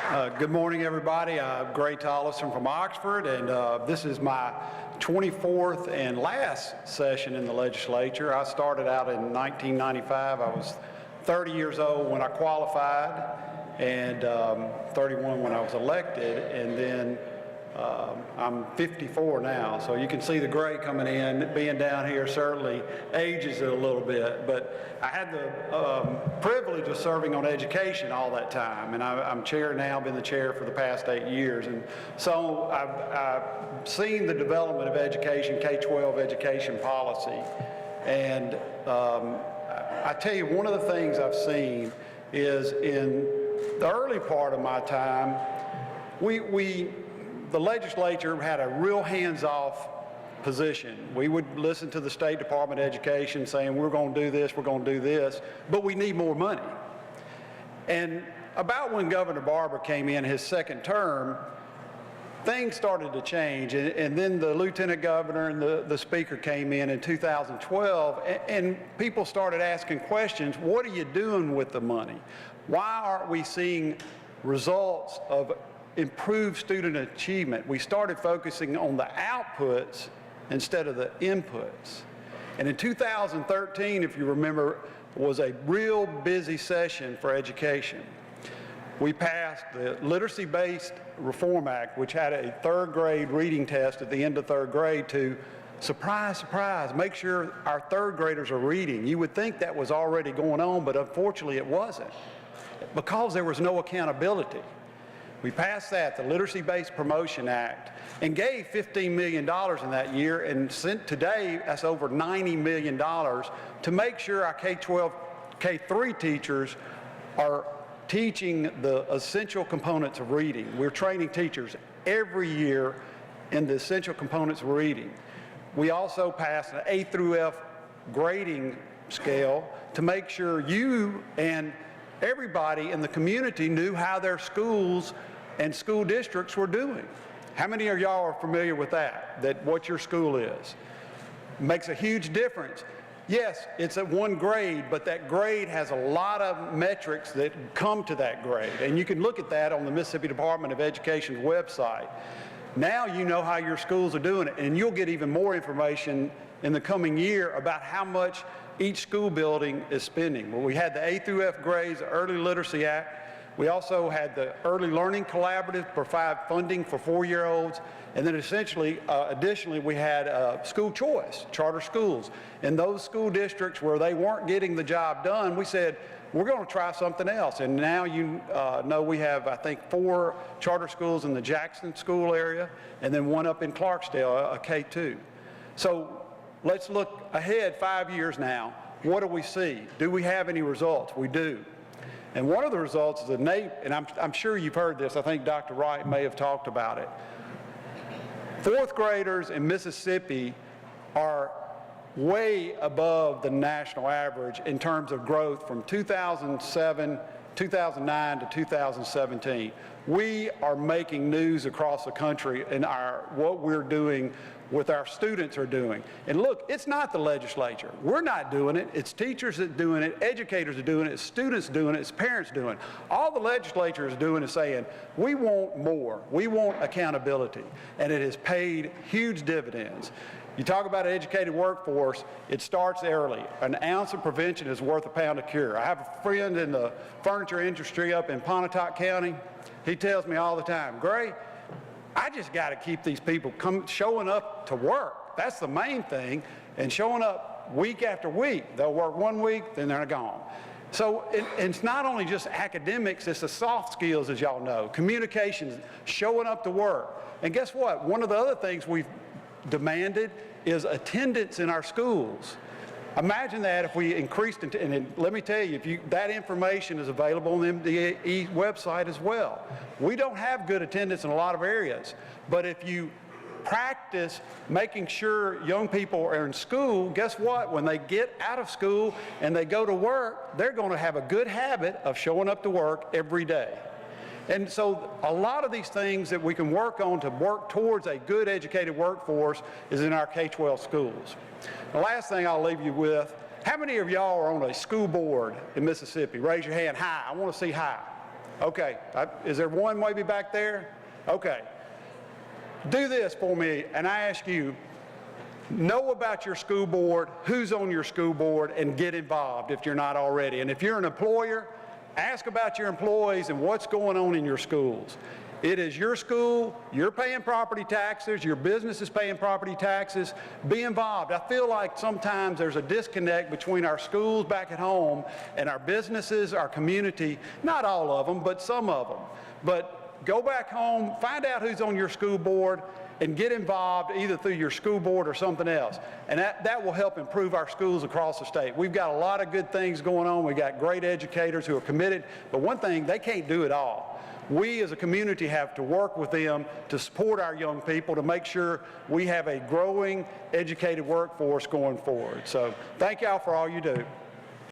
Good morning, everybody. Gray Tollison from Oxford, and this is my 24th and last session in the legislature. I started out in 1995. I was 30 years old when I qualified, and 31 when I was elected, and then I'm 54 now, so you can see the gray coming in. Being down here certainly ages it a little bit, but I had the privilege of serving on education all that time, and I'm chair now, been the chair for the past 8 years, and so I've seen the development of education, K-12 education policy, and I tell you, one of the things I've seen is in the early part of my time, the legislature had a real hands-off position. We would listen to the State Department of Education saying, we're going to do this, we're going to do this, but we need more money. And about when Governor Barber came in his second term, things started to change, and then the lieutenant governor and the speaker came in 2012, and people started asking questions. What are you doing with the money? Why aren't we seeing results of improved student achievement? We started focusing on the outputs instead of the inputs. And in 2013, if you remember, was a real busy session for education. We passed the Literacy-Based Reform Act, which had a third grade reading test at the end of third grade to, surprise, surprise, make sure our third graders are reading. You would think that was already going on, but unfortunately it wasn't, because there was no accountability. We passed that, the Literacy-Based Promotion Act, and gave $15 million in that year, and today that's over $90 million to make sure our K-12, K-3 teachers are teaching the essential components of reading. We're training teachers every year in the essential components of reading. We also passed an A through F grading scale to make sure you and everybody in the community knew how their schools and school districts were doing. How many of y'all are familiar with that what your school is? Makes a huge difference. Yes, it's at one grade, but that grade has a lot of metrics that come to that grade, and you can look at that on the Mississippi Department of Education's website. Now you know how your schools are doing it, and you'll get even more information in the coming year about how much each school building is spending. Well, we had the A through F grades, the Early Literacy Act. We also had the Early Learning Collaborative to provide funding for 4-year-olds. And then additionally, we had school choice, charter schools. In those school districts where they weren't getting the job done, we said, we're going to try something else. And now you know we have, I think, 4 charter schools in the Jackson school area, and then one up in Clarksdale, a K-2. So let's look ahead 5 years now. What do we see? Do we have any results? We do. And one of the results is and I'm sure you've heard this, I think Dr. Wright may have talked about it. 4th graders in Mississippi are way above the national average in terms of growth from 2009 to 2017. We are making news across the country in what we're doing with our students are doing. And look, it's not the legislature. We're not doing it. It's teachers that are doing it, educators are doing it, it's students doing it, it's parents doing it. All the legislature is doing is saying, we want more. We want accountability. And it has paid huge dividends. You talk about an educated workforce, it starts early. An ounce of prevention is worth a pound of cure. I have a friend in the furniture industry up in Pontotoc County. He tells me all the time, Gray, I just got to keep these people showing up to work. That's the main thing, and showing up week after week. They'll work 1 week, then they're gone. So it's not only just academics, it's the soft skills, as y'all know, communications, showing up to work. And guess what? One of the other things we've demanded is attendance in our schools. Imagine that if we increased, and let me tell you, that information is available on the MDE website as well. We don't have good attendance in a lot of areas, but if you practice making sure young people are in school, guess what? When they get out of school and they go to work, they're going to have a good habit of showing up to work every day. And so a lot of these things that we can work on to work towards a good educated workforce is in our K-12 schools. The last thing I'll leave you with, how many of y'all are on a school board in Mississippi? Raise your hand high. I want to see high. Okay, is there one maybe back there? Okay. Do this for me, and I ask you, know about your school board, who's on your school board, and get involved if you're not already. And if you're an employer, ask about your employees and what's going on in your schools. It is your school, you're paying property taxes, your business is paying property taxes. Be involved. I feel like sometimes there's a disconnect between our schools back at home and our businesses, our community, not all of them, but some of them. But go back home, find out who's on your school board, and get involved either through your school board or something else. And that will help improve our schools across the state. We've got a lot of good things going on. We've got great educators who are committed, but one thing, they can't do it all. We as a community have to work with them to support our young people to make sure we have a growing, educated workforce going forward. So thank y'all for all you do.